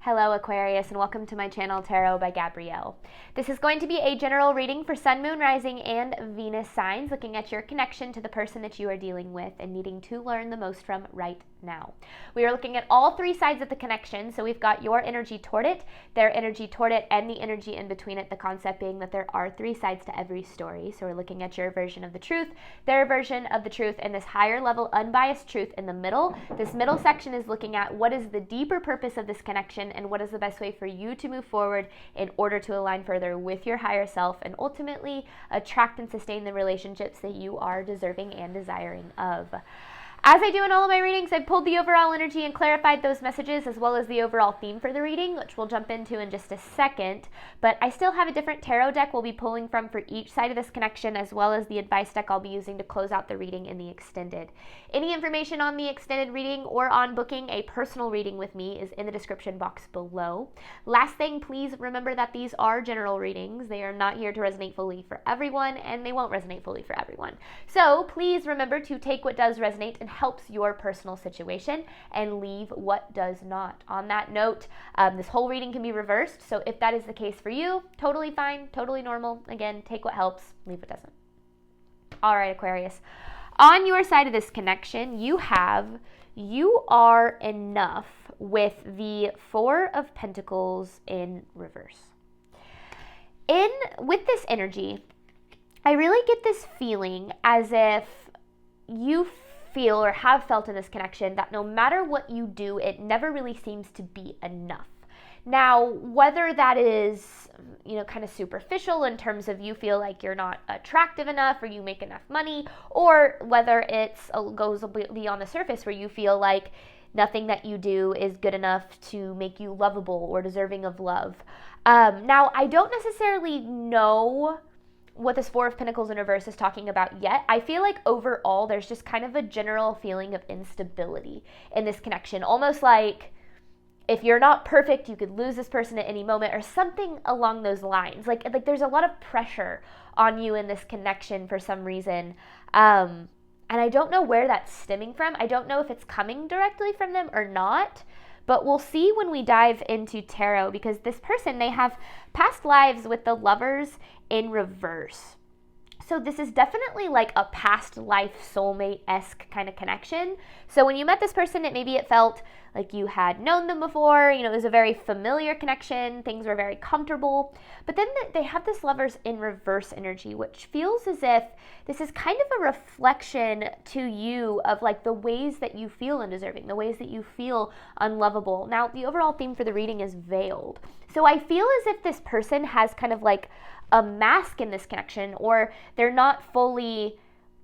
Hello Aquarius, and welcome to my channel Tarot by Gabrielle. This is going to be a general reading for Sun, Moon, Rising, and Venus signs, looking at your connection to the person that you are dealing with and needing to learn the most from right now. We are looking at all three sides of the connection, so we've got your energy toward it, their energy toward it, and the energy in between it, the concept being that there are three sides to every story. So we're looking at your version of the truth, their version of the truth, and this higher level unbiased truth in the middle. This middle section is looking at what is the deeper purpose of this connection and what is the best way for you to move forward in order to align further with your higher self and ultimately attract and sustain the relationships that you are deserving and desiring of. As I do in all of my readings, I've pulled the overall energy and clarified those messages as well as the overall theme for the reading, which we'll jump into in just a second. But I still have a different tarot deck we'll be pulling from for each side of this connection, as well as the advice deck I'll be using to close out the reading in the extended. Any information on the extended reading or on booking a personal reading with me is in the description box below. Last thing, please remember that these are general readings. They are not here to resonate fully for everyone, and they won't resonate fully for everyone. So please remember to take what does resonate and helps your personal situation and leave what does not. On that note, this whole reading can be reversed, so if that is the case for you, totally fine, totally normal. Again, take what helps, leave what doesn't. All right, Aquarius. On your side of this connection, you are enough with the Four of Pentacles in reverse. With this energy, I really get this feeling as if you feel or have felt in this connection that no matter what you do, it never really seems to be enough. Now, whether that is, kind of superficial in terms of you feel like you're not attractive enough or you make enough money, or whether goes beyond the surface where you feel like nothing that you do is good enough to make you lovable or deserving of love. Now, I don't necessarily know what this Four of Pentacles in reverse is talking about yet. I feel like overall there's just kind of a general feeling of instability in this connection, almost like if you're not perfect, you could lose this person at any moment or something along those lines. Like there's a lot of pressure on you in this connection for some reason. And I don't know where that's stemming from. I don't know if it's coming directly from them or not. But we'll see when we dive into tarot, because this person, they have past lives with the Lovers in reverse. So this is definitely like a past life soulmate-esque kind of connection. So when you met this person, maybe it felt like you had known them before, it was a very familiar connection, things were very comfortable. But then they have this Lovers in reverse energy, which feels as if this is kind of a reflection to you of like the ways that you feel undeserving, the ways that you feel unlovable. Now, the overall theme for the reading is veiled. So I feel as if this person has kind of like a mask in this connection, or they're not fully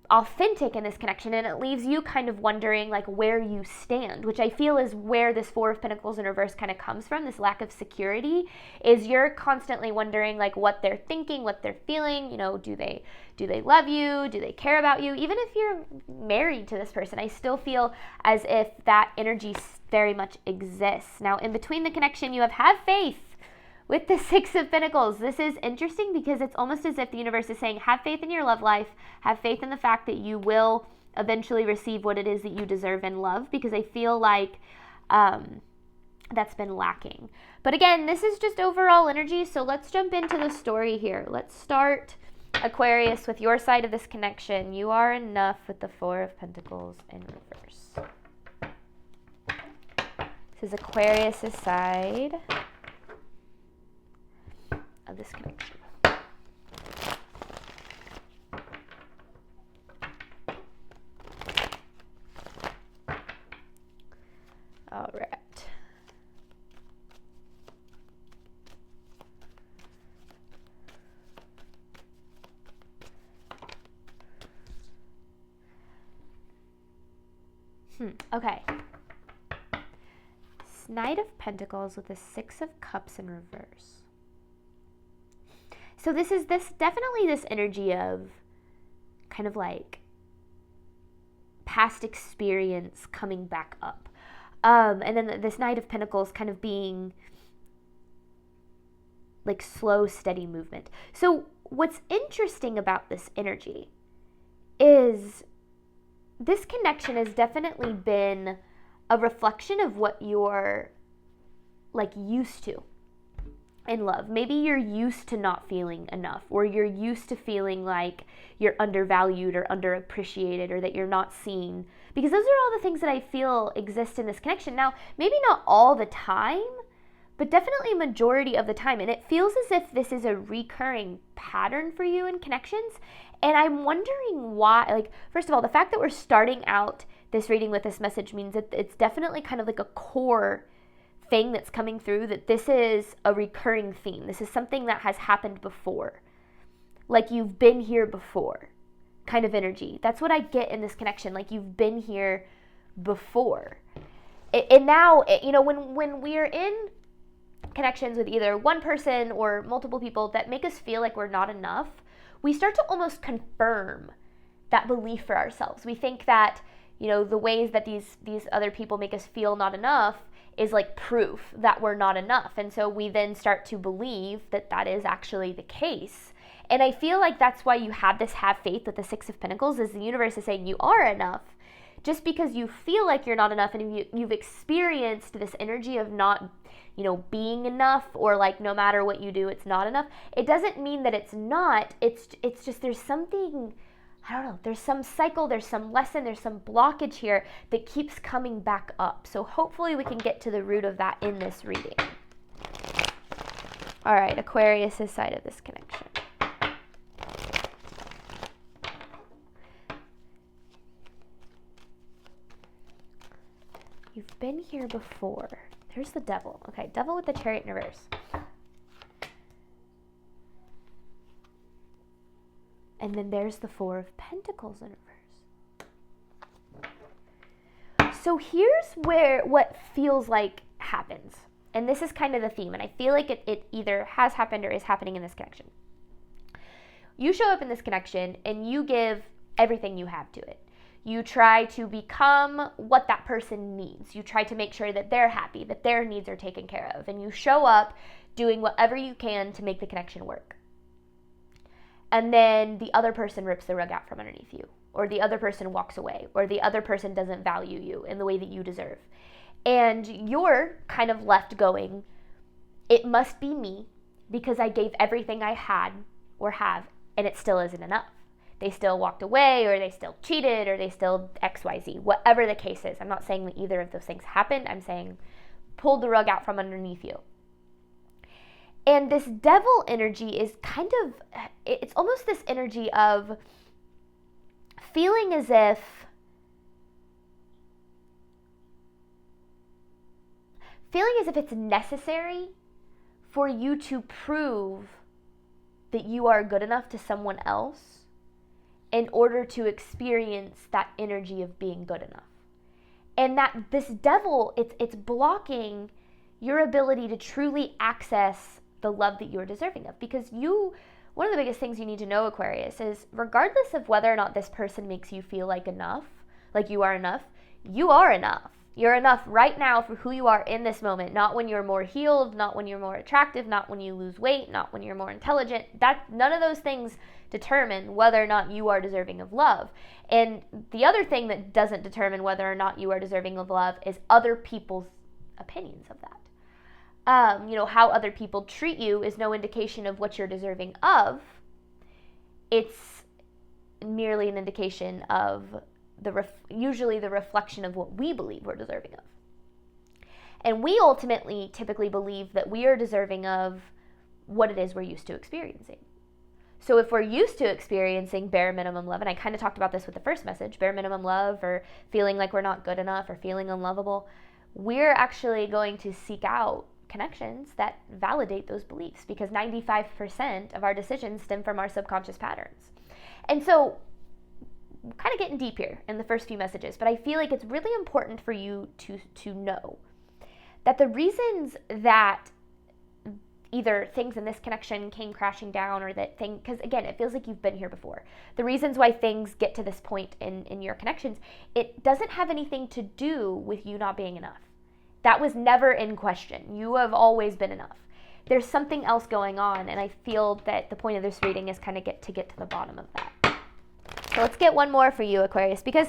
authentic in this connection, and it leaves you kind of wondering like where you stand, which I feel is where this Four of Pentacles in reverse kind of comes from. This lack of security is you're constantly wondering like what they're thinking, what they're feeling. Do they love you? Do they care about you? Even if you're married to this person, I still feel as if that energy very much exists. Now, in between the connection, you have faith. With the Six of Pentacles, this is interesting because it's almost as if the universe is saying, have faith in your love life, have faith in the fact that you will eventually receive what it is that you deserve and love, because I feel like that's been lacking. But again, this is just overall energy, so let's jump into the story here. Let's start, Aquarius, with your side of this connection. You are enough with the Four of Pentacles in reverse. This is Aquarius' side of this connection. All right. Okay. Knight of Pentacles with the Six of Cups in reverse. So this is definitely this energy of kind of like past experience coming back up. And then this Knight of Pentacles kind of being like slow, steady movement. So what's interesting about this energy is this connection has definitely been a reflection of what your like used to in love. Maybe you're used to not feeling enough, or you're used to feeling like you're undervalued or underappreciated, or that you're not seen, because those are all the things that I feel exist in this connection. Now, maybe not all the time, but definitely a majority of the time. And it feels as if this is a recurring pattern for you in connections. And I'm wondering why. Like, first of all, the fact that we're starting out this reading with this message means that it's definitely kind of like a core thing that's coming through, that this is a recurring theme. This is something that has happened before. Like you've been here before kind of energy. That's what I get in this connection. Like you've been here before. And now, you know, when we're in connections with either one person or multiple people that make us feel like we're not enough, we start to almost confirm that belief for ourselves. We think that, you know, the ways that these other people make us feel not enough is like proof that we're not enough. And so we then start to believe that that is actually the case. And I feel like that's why you have this have faith with the Six of Pentacles, is the universe is saying you are enough. Just because you feel like you're not enough and you've experienced this energy of not, you know, being enough, or like no matter what you do, it's not enough, it doesn't mean that it's not. It's just there's something, I don't know, there's some cycle, there's some lesson, there's some blockage here that keeps coming back up. So hopefully we can get to the root of that in this reading. All right, Aquarius' side of this connection. You've been here before. There's the Devil. Okay, Devil with the Chariot in reverse. And then there's the Four of Pentacles in reverse. So here's where what feels like happens. And this is kind of the theme. And I feel like it either has happened or is happening in this connection. You show up in this connection and you give everything you have to it. You try to become what that person needs. You try to make sure that they're happy, that their needs are taken care of. And you show up doing whatever you can to make the connection work. And then the other person rips the rug out from underneath you, or the other person walks away, or the other person doesn't value you in the way that you deserve. And you're kind of left going, it must be me because I gave everything I had or have, and it still isn't enough. They still walked away, or they still cheated, or they still XYZ, whatever the case is. I'm not saying that either of those things happened. I'm saying pulled the rug out from underneath you. And this Devil energy is kind of, it's almost this energy of feeling as if it's necessary for you to prove that you are good enough to someone else in order to experience that energy of being good enough. And that this Devil, it's blocking your ability to truly access the love that you're deserving of. Because one of the biggest things you need to know, Aquarius, is regardless of whether or not this person makes you feel like enough, like you are enough, you are enough. You're enough right now for who you are in this moment, not when you're more healed, not when you're more attractive, not when you lose weight, not when you're more intelligent. None of those things determine whether or not you are deserving of love. And the other thing that doesn't determine whether or not you are deserving of love is other people's opinions of that. How other people treat you is no indication of what you're deserving of. It's merely an indication of usually the reflection of what we believe we're deserving of. And we ultimately typically believe that we are deserving of what it is we're used to experiencing. So if we're used to experiencing bare minimum love, and I kind of talked about this with the first message, bare minimum love, or feeling like we're not good enough, or feeling unlovable, we're actually going to seek out connections that validate those beliefs, because 95% of our decisions stem from our subconscious patterns. And so, kind of getting deep here in the first few messages, but I feel like it's really important for you to know that the reasons that either things in this connection came crashing down, or that thing, because again, it feels like you've been here before. The reasons why things get to this point in your connections, it doesn't have anything to do with you not being enough. That was never in question. You have always been enough. There's something else going on, and I feel that the point of this reading is kind of get to the bottom of that. So let's get one more for you, Aquarius, because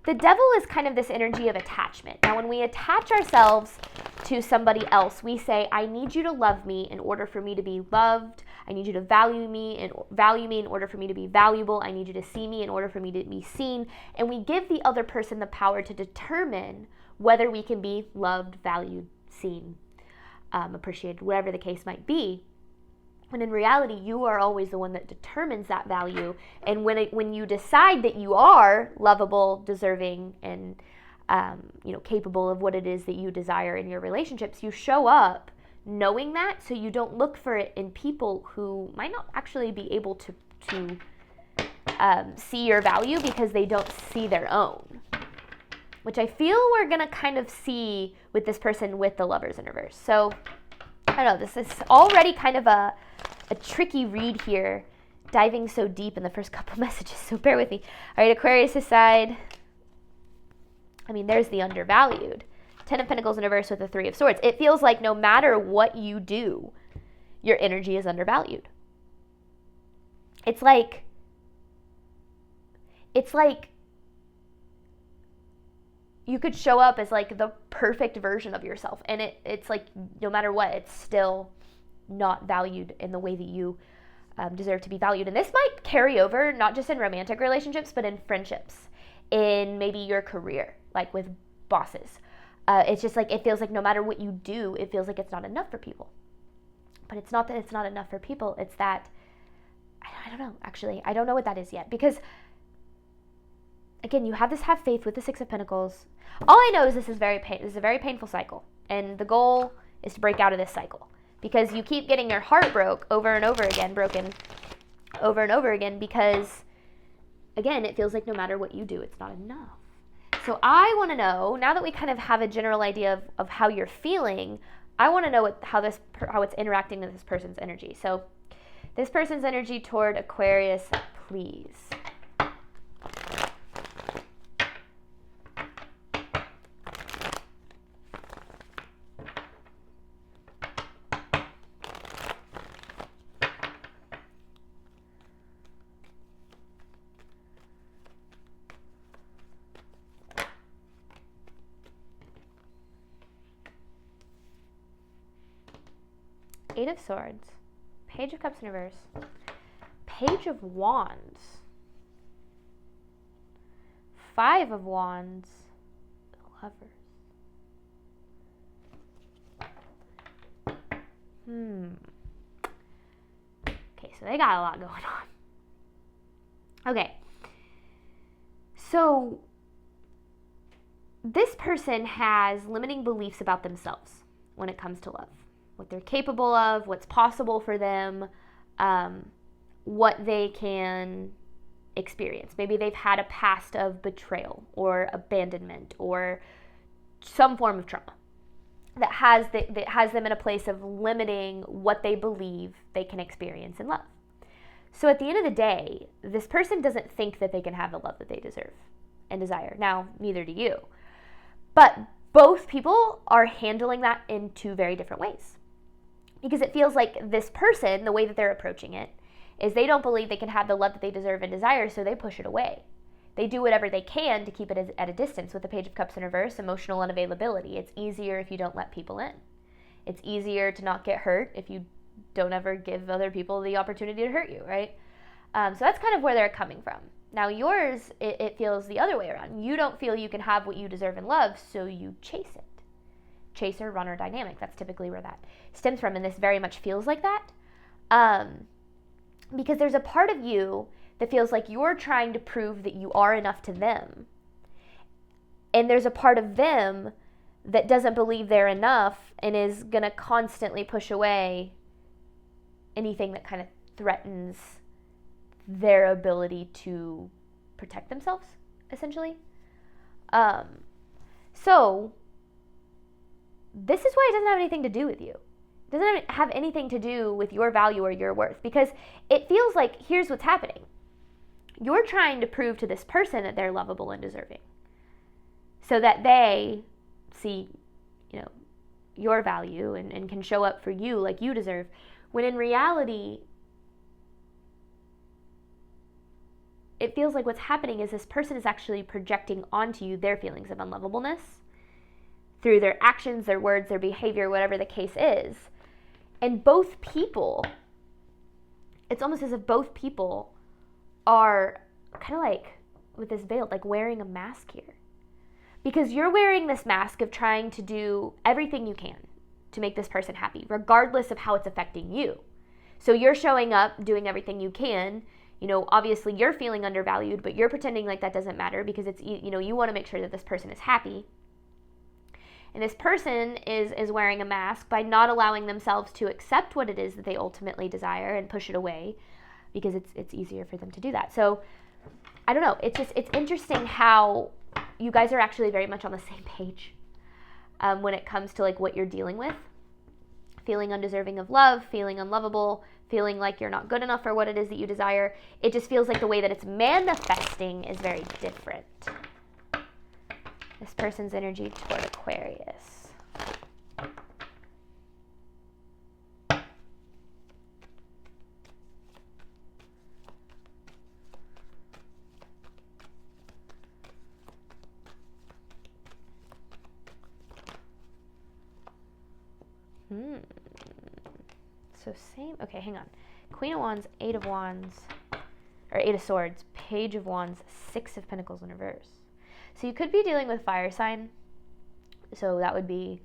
the devil is kind of this energy of attachment. Now, when we attach ourselves to somebody else, we say, I need you to love me in order for me to be loved. I need you to value me in order for me to be valuable. I need you to see me in order for me to be seen. And we give the other person the power to determine whether we can be loved, valued, seen, appreciated, whatever the case might be. When in reality, you are always the one that determines that value. And when you decide that you are lovable, deserving, and capable of what it is that you desire in your relationships, you show up knowing that, so you don't look for it in people who might not actually be able to see your value because they don't see their own. Which I feel we're going to kind of see with this person with the Lovers in reverse. So, I don't know, this is already kind of a tricky read here, diving so deep in the first couple messages, so bear with me. All right, Aquarius' side. I mean, there's the undervalued. 10 of Pentacles in reverse with the 3 of Swords. It feels like no matter what you do, your energy is undervalued. It's like you could show up as like the perfect version of yourself, and it's like no matter what, it's still not valued in the way that you deserve to be valued. And this might carry over not just in romantic relationships, but in friendships, in maybe your career, like with bosses. It's just like it feels like no matter what you do, it feels like it's not enough for people. But it's not that it's not enough for people. It's that, I don't know, actually. I don't know what that is yet. Because, again, you have faith with the 6 of Pentacles. All I know is this is this is a very painful cycle. And the goal is to break out of this cycle. Because you keep getting your heart broken over and over again, because, again, it feels like no matter what you do, it's not enough. So I want to know, now that we kind of have a general idea of how you're feeling, I want to know how it's interacting with this person's energy. So this person's energy toward Aquarius, please. Eight of Swords, Page of Cups in reverse, Page of Wands, 5 of Wands, Lovers. Okay, so they got a lot going on. Okay, so this person has limiting beliefs about themselves when it comes to love. What they're capable of, what's possible for them, what they can experience. Maybe they've had a past of betrayal or abandonment or some form of trauma that has them in a place of limiting what they believe they can experience in love. So at the end of the day, this person doesn't think that they can have the love that they deserve and desire. Now, neither do you. But both people are handling that in 2 very different ways. Because it feels like this person, the way that they're approaching it, is they don't believe they can have the love that they deserve and desire, so they push it away. They do whatever they can to keep it at a distance. With the Page of Cups in reverse, emotional unavailability. It's easier if you don't let people in. It's easier to not get hurt if you don't ever give other people the opportunity to hurt you, right? So that's kind of where they're coming from. Now yours, it feels the other way around. You don't feel you can have what you deserve and love, so you chase it. Chaser, runner dynamic. That's typically where that stems from, and this very much feels like that. Because there's a part of you that feels like you're trying to prove that you are enough to them. And there's a part of them that doesn't believe they're enough and is going to constantly push away anything that kind of threatens their ability to protect themselves, essentially. So this is why it doesn't have anything to do with you. It doesn't have anything to do with your value or your worth, because it feels like here's what's happening. You're trying to prove to this person that they're lovable and deserving so that they see, your value and can show up for you like you deserve, when in reality, it feels like what's happening is this person is actually projecting onto you their feelings of unlovableness through their actions, their words, their behavior, whatever the case is. And both people, it's almost as if both people are kind of like with this veil, like wearing a mask here. Because you're wearing this mask of trying to do everything you can to make this person happy, regardless of how it's affecting you. So you're showing up, doing everything you can. You know, obviously you're feeling undervalued, but you're pretending like that doesn't matter because it's, you know, you want to make sure that this person is happy. And this person is wearing a mask by not allowing themselves to accept what it is that they ultimately desire and push it away because it's easier for them to do that. So I don't know. It's interesting how you guys are actually very much on the same page when it comes to like what you're dealing with. Feeling undeserving of love, feeling unlovable, feeling like you're not good enough for what it is that you desire. It just feels like the way that it's manifesting is very different. This person's energy toward Aquarius. So same, okay, hang on. Queen of Wands, Eight of Wands, or Eight of Swords, Page of Wands, Six of Pentacles in reverse. So you could be dealing with fire sign. So that would be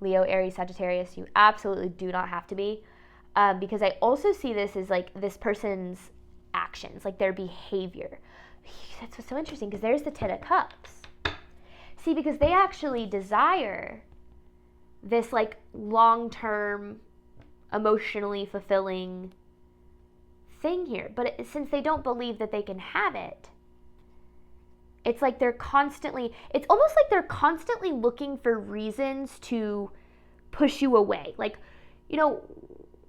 Leo, Aries, Sagittarius. You absolutely do not have to be. Because I also see this as like this person's actions, like their behavior. That's what's so interesting because there's the Ten of Cups. See, because they actually desire this like long-term, emotionally fulfilling thing here. But since they don't believe that they can have it, it's like they're constantly, it's almost like they're constantly looking for reasons to push you away. Like, you know,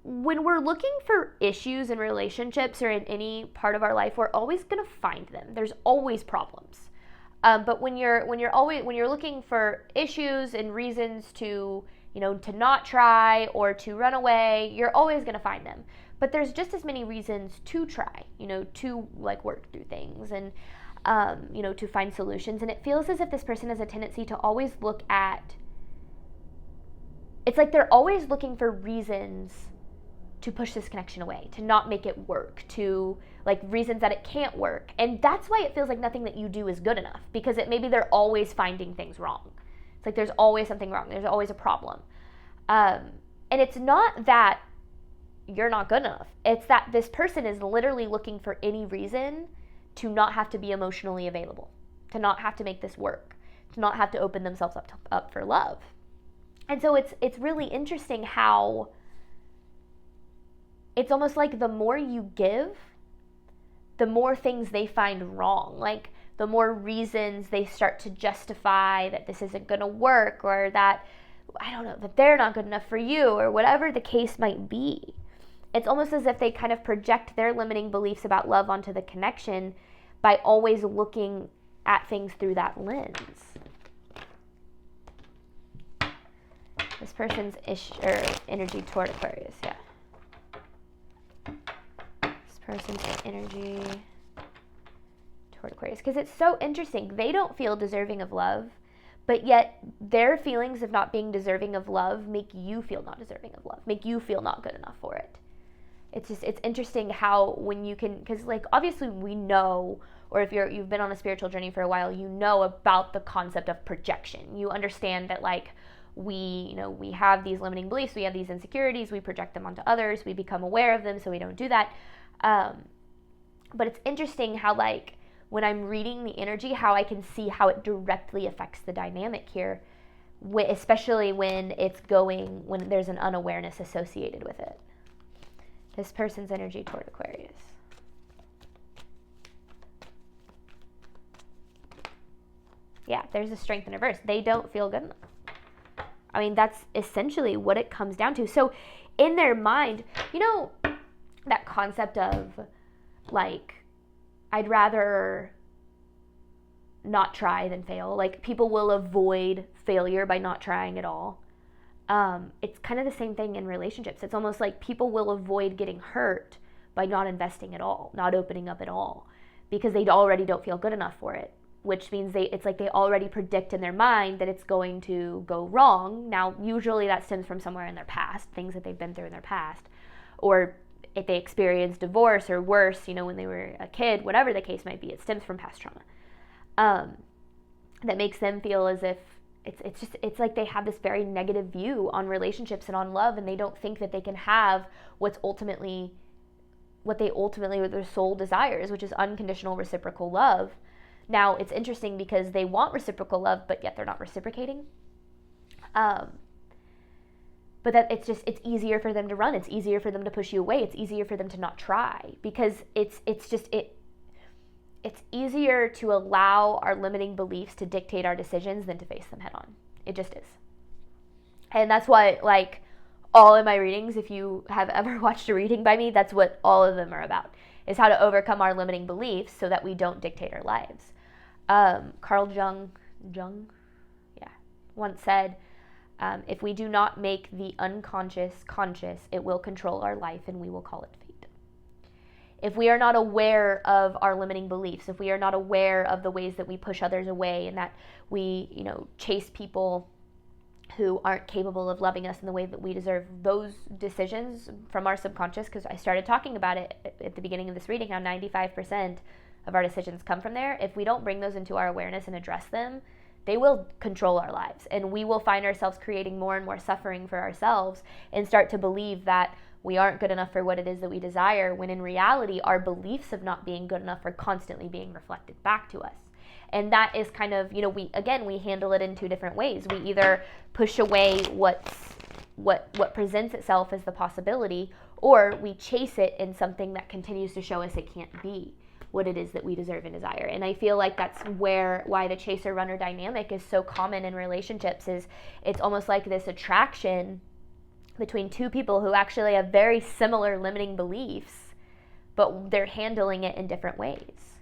when we're looking for issues in relationships or in any part of our life, we're always going to find them. There's always problems. But when you're looking for issues and reasons to, you know, to not try or to run away, you're always going to find them. But there's just as many reasons to try, you know, to like work through things and, you know, to find solutions. And it feels as if this person has a tendency to always look at, it's like they're always looking for reasons to push this connection away, to not make it work, to like reasons that it can't work. And that's why it feels like nothing that you do is good enough, because maybe they're always finding things wrong. It's like there's always something wrong. There's always a problem. And it's not that you're not good enough. It's that this person is literally looking for any reason to not have to be emotionally available, to not have to make this work, to not have to open themselves up for love. And so it's really interesting how it's almost like the more you give, the more things they find wrong. Like the more reasons they start to justify that this isn't going to work, or that, I don't know, that they're not good enough for you, or whatever the case might be. It's almost as if they kind of project their limiting beliefs about love onto the connection by always looking at things through that lens. This person's energy toward Aquarius, yeah. This person's energy toward Aquarius. Because it's so interesting. They don't feel deserving of love, but yet their feelings of not being deserving of love make you feel not deserving of love, make you feel not good enough for it. It's interesting how when you can, because like obviously we know, or if you've been on a spiritual journey for a while, you know about the concept of projection. You understand that like we have these limiting beliefs, we have these insecurities, we project them onto others, we become aware of them so we don't do that. But it's interesting how like when I'm reading the energy, how I can see how it directly affects the dynamic here, especially when when there's an unawareness associated with it. This person's energy toward Aquarius. Yeah, there's a strength in reverse. They don't feel good enough. I mean, that's essentially what it comes down to. So in their mind, you know, that concept of like, I'd rather not try than fail. Like people will avoid failure by not trying at all. It's kind of the same thing in relationships. It's almost like people will avoid getting hurt by not investing at all, not opening up at all, because they already don't feel good enough for it, which means it's like they already predict in their mind that it's going to go wrong. Now, usually that stems from somewhere in their past, things that they've been through in their past, or if they experienced divorce or worse, when they were a kid, whatever the case might be, it stems from past trauma. That makes them feel as if it's like they have this very negative view on relationships and on love, and they don't think that they can have what their soul desires, which is unconditional reciprocal love. Now, it's interesting because they want reciprocal love, but yet they're not reciprocating. But that it's easier for them to run. It's easier for them to push you away. It's easier for them to not try, because it's easier to allow our limiting beliefs to dictate our decisions than to face them head on. It just is. And that's why, like, all of my readings, if you have ever watched a reading by me, that's what all of them are about, is how to overcome our limiting beliefs so that we don't dictate our lives. Carl Jung, once said, if we do not make the unconscious conscious, it will control our life and we will call it fate. If we are not aware of our limiting beliefs, if we are not aware of the ways that we push others away and that we, chase people who aren't capable of loving us in the way that we deserve, those decisions from our subconscious, because I started talking about it at the beginning of this reading, how 95% of our decisions come from there. If we don't bring those into our awareness and address them, they will control our lives, and we will find ourselves creating more and more suffering for ourselves and start to believe that we aren't good enough for what it is that we desire, when in reality, our beliefs of not being good enough are constantly being reflected back to us. And that is kind of, we handle it in two different ways. We either push away what presents itself as the possibility, or we chase it in something that continues to show us it can't be what it is that we deserve and desire. And I feel like that's why the chaser-runner dynamic is so common in relationships. Is it's almost like this attraction between two people who actually have very similar limiting beliefs, but they're handling it in different ways.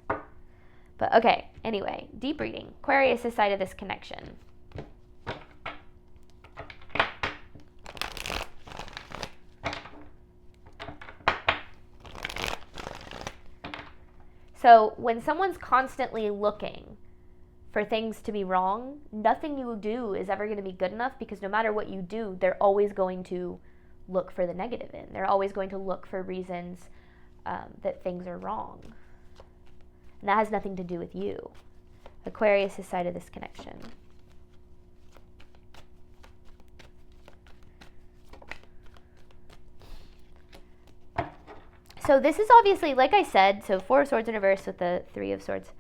But okay, anyway, deep reading. Aquarius' side of this connection. So when someone's constantly looking for things to be wrong, nothing you do is ever going to be good enough, because no matter what you do, they're always going to look for the negative in. They're always going to look for reasons that things are wrong. And that has nothing to do with you. Aquarius' side of this connection. So this is obviously, like I said, so 4 of Swords in reverse with the 3 of Swords.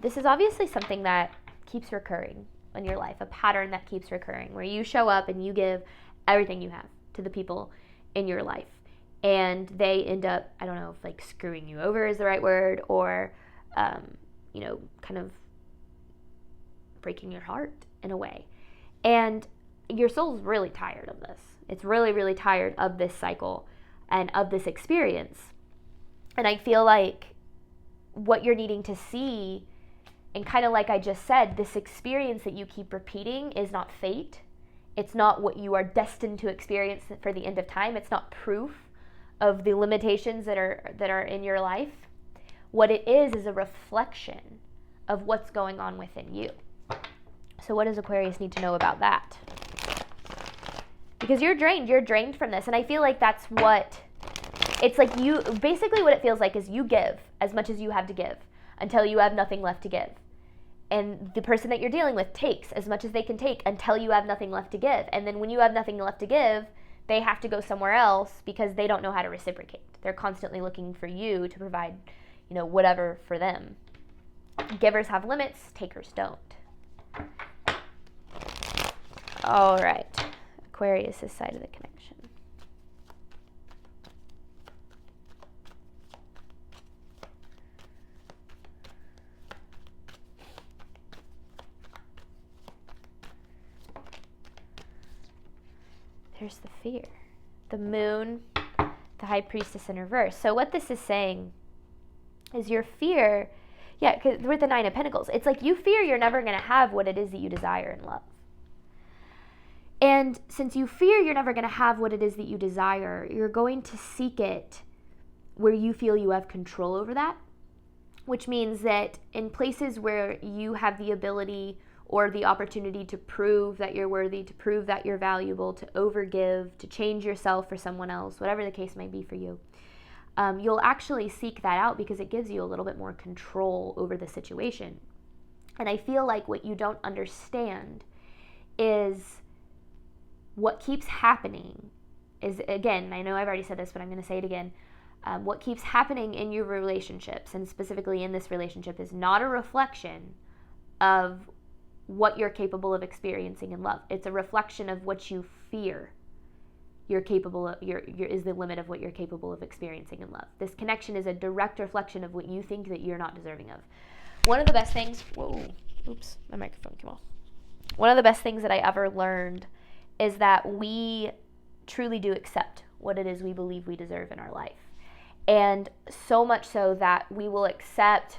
This is obviously something that keeps recurring in your life, a pattern that keeps recurring, where you show up and you give everything you have to the people in your life. And they end up, I don't know if like screwing you over is the right word, or, kind of breaking your heart in a way. And your soul's really tired of this. It's really, really tired of this cycle and of this experience. And I feel like what you're needing to see, and kind of like I just said, this experience that you keep repeating is not fate. It's not what you are destined to experience for the end of time. It's not proof of the limitations that are in your life. What it is a reflection of what's going on within you. So what does Aquarius need to know about that? Because you're drained from this. And I feel like that's what, it's like basically what it feels like is you give as much as you have to give until you have nothing left to give. And the person that you're dealing with takes as much as they can take until you have nothing left to give. And then when you have nothing left to give, they have to go somewhere else because they don't know how to reciprocate. They're constantly looking for you to provide, whatever for them. Givers have limits, takers don't. All right. Aquarius' side of the connection. There's the fear. The moon, the high priestess in reverse. So what this is saying is your fear, because with the 9 of Pentacles, it's like you fear you're never going to have what it is that you desire in love. And since you fear you're never going to have what it is that you desire, you're going to seek it where you feel you have control over that. which means that in places where you have the ability or the opportunity to prove that you're worthy, to prove that you're valuable, to overgive, to change yourself for someone else, whatever the case may be for you, you'll actually seek that out because it gives you a little bit more control over the situation. And I feel like what you don't understand is what keeps happening is, again, I know I've already said this, but I'm going to say it again. What keeps happening in your relationships, and specifically in this relationship, is not a reflection of what you're capable of experiencing in love. It's a reflection of what you fear you're capable of, is the limit of what you're capable of experiencing in love. This connection is a direct reflection of what you think that you're not deserving of. One of the best things, oops, my microphone came off. One of the best things that I ever learned is that we truly do accept what it is we believe we deserve in our life. And so much so that we will accept,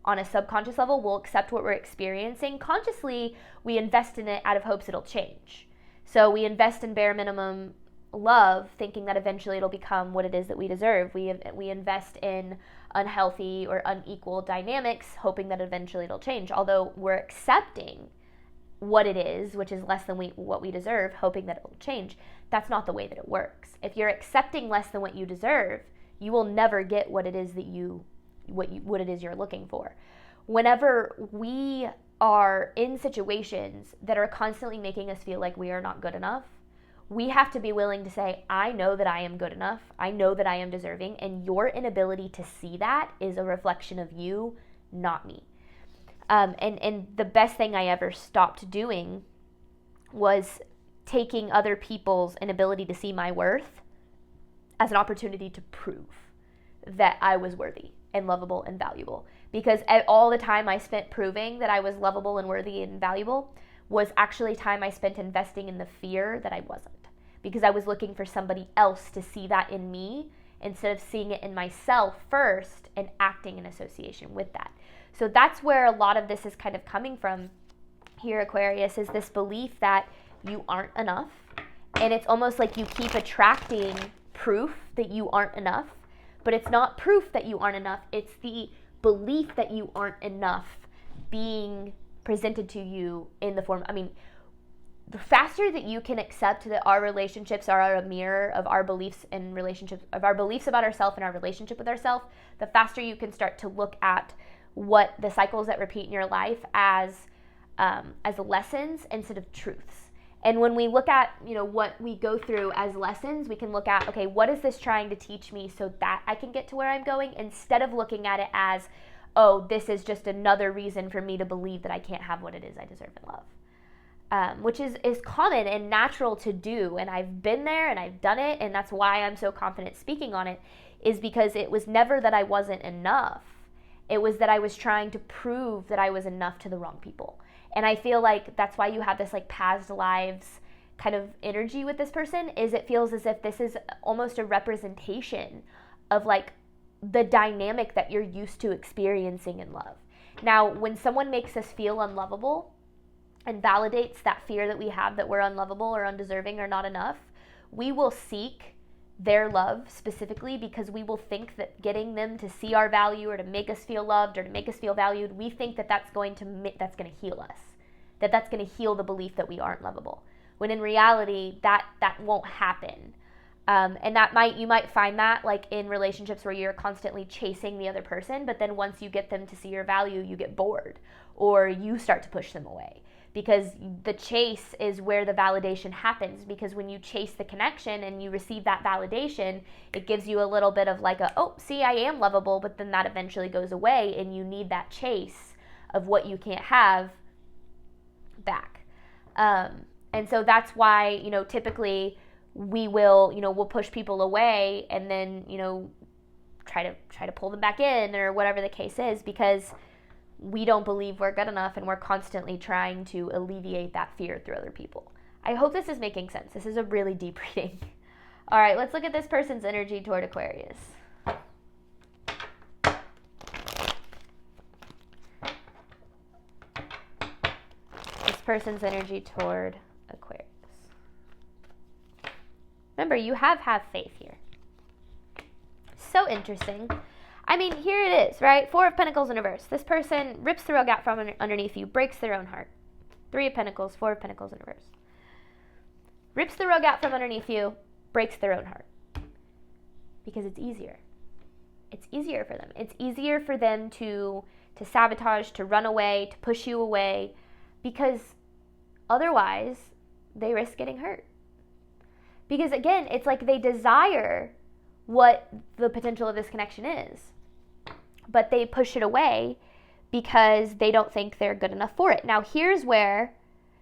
on a subconscious level, we'll accept what we're experiencing. Consciously, we invest in it out of hopes it'll change. So we invest in bare minimum love, thinking that eventually it'll become what it is that we deserve. We invest in unhealthy or unequal dynamics, hoping that eventually it'll change. Although we're accepting what it is, which is less than what we deserve, hoping that it'll change. That's not the way that it works. If you're accepting less than what you deserve, you will never get what it is that what it is you're looking for. Whenever we are in situations that are constantly making us feel like we are not good enough, we have to be willing to say, I know that I am good enough. I know that I am deserving. And your inability to see that is a reflection of you, not me. And the best thing I ever stopped doing was taking other people's inability to see my worth as an opportunity to prove that I was worthy and lovable and valuable. Because all the time I spent proving that I was lovable and worthy and valuable was actually time I spent investing in the fear that I wasn't. Because I was looking for somebody else to see that in me instead of seeing it in myself first and acting in association with that. So that's where a lot of this is kind of coming from here, Aquarius, is this belief that you aren't enough. And it's almost like you keep attracting proof that you aren't enough. But it's not proof that you aren't enough. It's the belief that you aren't enough being presented to you in the form, the faster that you can accept that our relationships are a mirror of our beliefs and relationships, of our beliefs about ourselves and our relationship with ourselves, the faster you can start to look at what the cycles that repeat in your life as lessons instead of truths. And when we look at, what we go through as lessons, we can look at, okay, what is this trying to teach me so that I can get to where I'm going, instead of looking at it as, oh, this is just another reason for me to believe that I can't have what it is I deserve in love. Which is common and natural to do. And I've been there and I've done it. And that's why I'm so confident speaking on it, is because it was never that I wasn't enough. It was that I was trying to prove that I was enough to the wrong people. And I feel like that's why you have this like past lives kind of energy with this person, is it feels as if this is almost a representation of like the dynamic that you're used to experiencing in love. Now, when someone makes us feel unlovable and validates that fear that we have that we're unlovable or undeserving or not enough, we will seek their love specifically because we will think that getting them to see our value or to make us feel loved or to make us feel valued, we think that that's going to heal us, that's going to heal the belief that we aren't lovable. When in reality, that won't happen. And you might find that like in relationships where you're constantly chasing the other person, but then once you get them to see your value, you get bored or you start to push them away. Because the chase is where the validation happens. Because when you chase the connection and you receive that validation, it gives you a little bit of like oh, see, I am lovable, but then that eventually goes away and you need that chase of what you can't have back. And so that's why, typically we will, we'll push people away and then, try to pull them back in or whatever the case is, because we don't believe we're good enough and we're constantly trying to alleviate that fear through other people. I hope this is making sense. This is a really deep reading. All right, let's look at this person's energy toward Aquarius. This person's energy toward Aquarius. Remember, you have faith here. So interesting. I mean, here it is, right? 4 of Pentacles in reverse. This person rips the rug out from underneath you, breaks their own heart. 3 of Pentacles, 4 of Pentacles in reverse. Rips the rug out from underneath you, breaks their own heart. Because it's easier. It's easier for them. It's easier for them to sabotage, to run away, to push you away, because otherwise they risk getting hurt. Because again, it's like they desire what the potential of this connection is, but they push it away because they don't think they're good enough for it. Now, here's where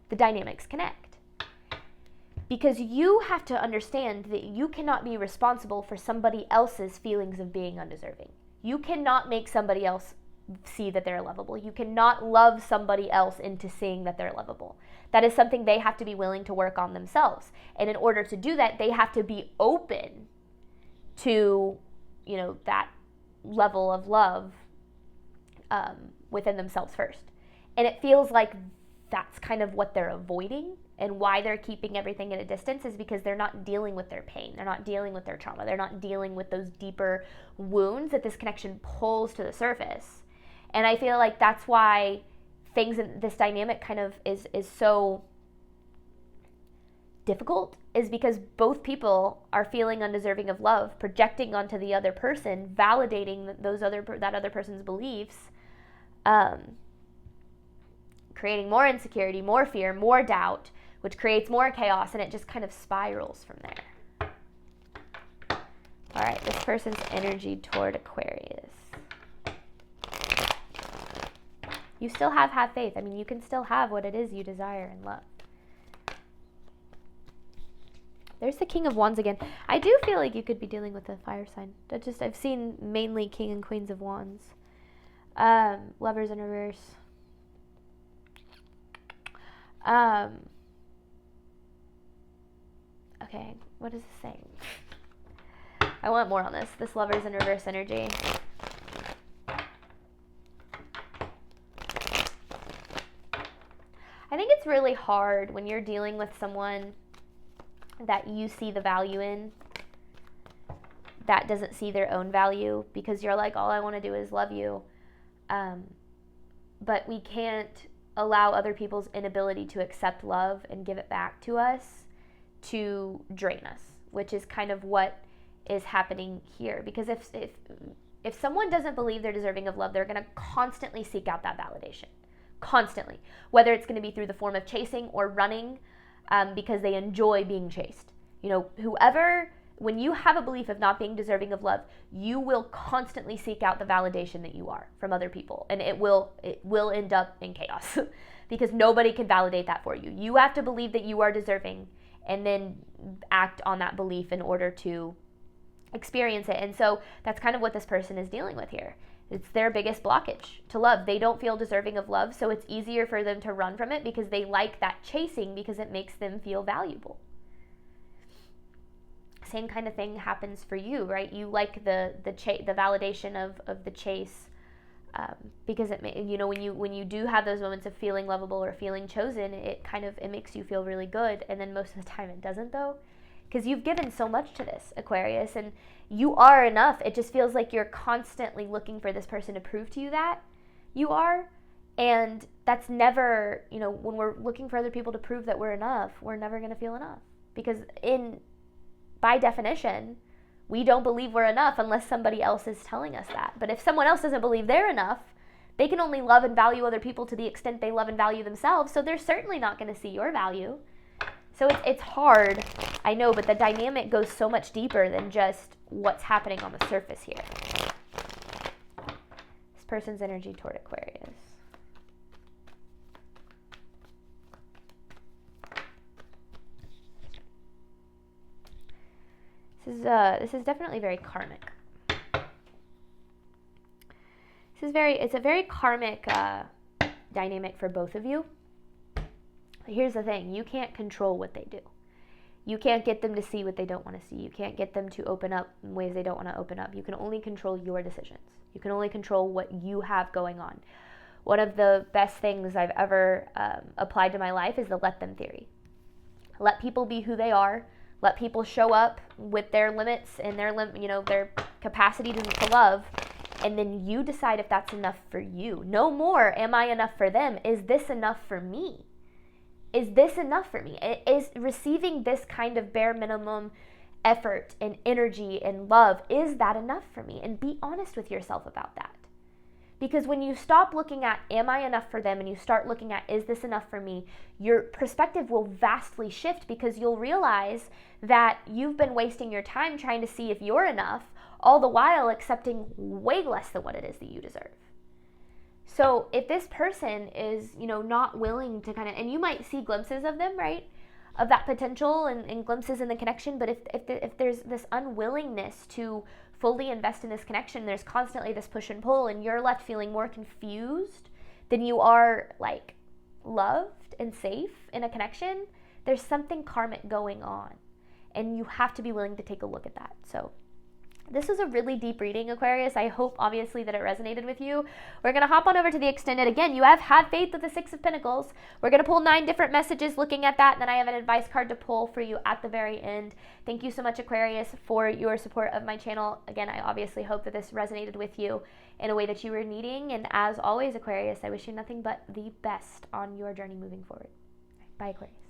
the dynamics connect. Because you have to understand that you cannot be responsible for somebody else's feelings of being undeserving. You cannot make somebody else see that they're lovable. You cannot love somebody else into seeing that they're lovable. That is something they have to be willing to work on themselves. And in order to do that, they have to be open to, that level of love within themselves first. And it feels like that's kind of what they're avoiding, and why they're keeping everything at a distance is because they're not dealing with their pain. They're not dealing with their trauma. They're not dealing with those deeper wounds that this connection pulls to the surface. And I feel like that's why things in this dynamic kind of is so difficult, is because both people are feeling undeserving of love, projecting onto the other person, validating that other person's beliefs, creating more insecurity, more fear, more doubt, which creates more chaos, and it just kind of spirals from there. All right, this person's energy toward Aquarius. You still have faith. I mean, you can still have what it is you desire in love. There's the King of Wands again. I do feel like you could be dealing with a fire sign. I've seen mainly King and Queens of Wands. Lovers in reverse. Okay, what is this saying? I want more on this. This Lovers in reverse energy. I think it's really hard when you're dealing with someone that you see the value in, that doesn't see their own value, because you're like, all I want to do is love you. But we can't allow other people's inability to accept love and give it back to us to drain us, which is kind of what is happening here. Because if someone doesn't believe they're deserving of love, they're going to constantly seek out that validation. Constantly. Whether it's going to be through the form of chasing or running, because they enjoy being chased. When you have a belief of not being deserving of love, you will constantly seek out the validation that you are from other people, and it will end up in chaos because nobody can validate that for you. You have to believe that you are deserving and then act on that belief in order to experience it. And so that's kind of what this person is dealing with here. It's their biggest blockage to love. They don't feel deserving of love, so it's easier for them to run from it because they like that chasing, because it makes them feel valuable. Same kind of thing happens for you, right? You like the validation of the chase, because when you do have those moments of feeling lovable or feeling chosen, it makes you feel really good. And then most of the time it doesn't, though, because you've given so much to this, Aquarius, and you are enough. It just feels like you're constantly looking for this person to prove to you that you are. And that's never, when we're looking for other people to prove that we're enough, we're never going to feel enough. Because by definition, we don't believe we're enough unless somebody else is telling us that. But if someone else doesn't believe they're enough, they can only love and value other people to the extent they love and value themselves. So they're certainly not going to see your value. So it's hard, I know, but the dynamic goes so much deeper than just what's happening on the surface here. This person's energy toward Aquarius. This is definitely very karmic. It's a very karmic dynamic for both of you. Here's the thing, you can't control what they do. You can't get them to see what they don't want to see. You can't get them to open up in ways they don't want to open up. You can only control your decisions. You can only control what you have going on. One of the best things I've ever applied to my life is the let them theory. Let people be who they are. Let people show up with their limits and their capacity to love, And then you decide if that's enough for you. No more, am I enough for them? Is this enough for me? Is this enough for me? Is receiving this kind of bare minimum effort and energy and love, is that enough for me? And be honest with yourself about that. Because when you stop looking at, am I enough for them? And you start looking at, is this enough for me? Your perspective will vastly shift, because you'll realize that you've been wasting your time trying to see if you're enough, all the while accepting way less than what it is that you deserve. So if this person is, not willing to and you might see glimpses of them, right? Of that potential and glimpses in the connection. But if there's this unwillingness to fully invest in this connection, there's constantly this push and pull, and you're left feeling more confused than you are loved and safe in a connection, there's something karmic going on, and you have to be willing to take a look at that. So this was a really deep reading, Aquarius. I hope, obviously, that it resonated with you. We're going to hop on over to the extended. Again, you have had faith with the Six of Pentacles. We're going to pull 9 different messages looking at that, and then I have an advice card to pull for you at the very end. Thank you so much, Aquarius, for your support of my channel. Again, I obviously hope that this resonated with you in a way that you were needing. And as always, Aquarius, I wish you nothing but the best on your journey moving forward. Bye, Aquarius.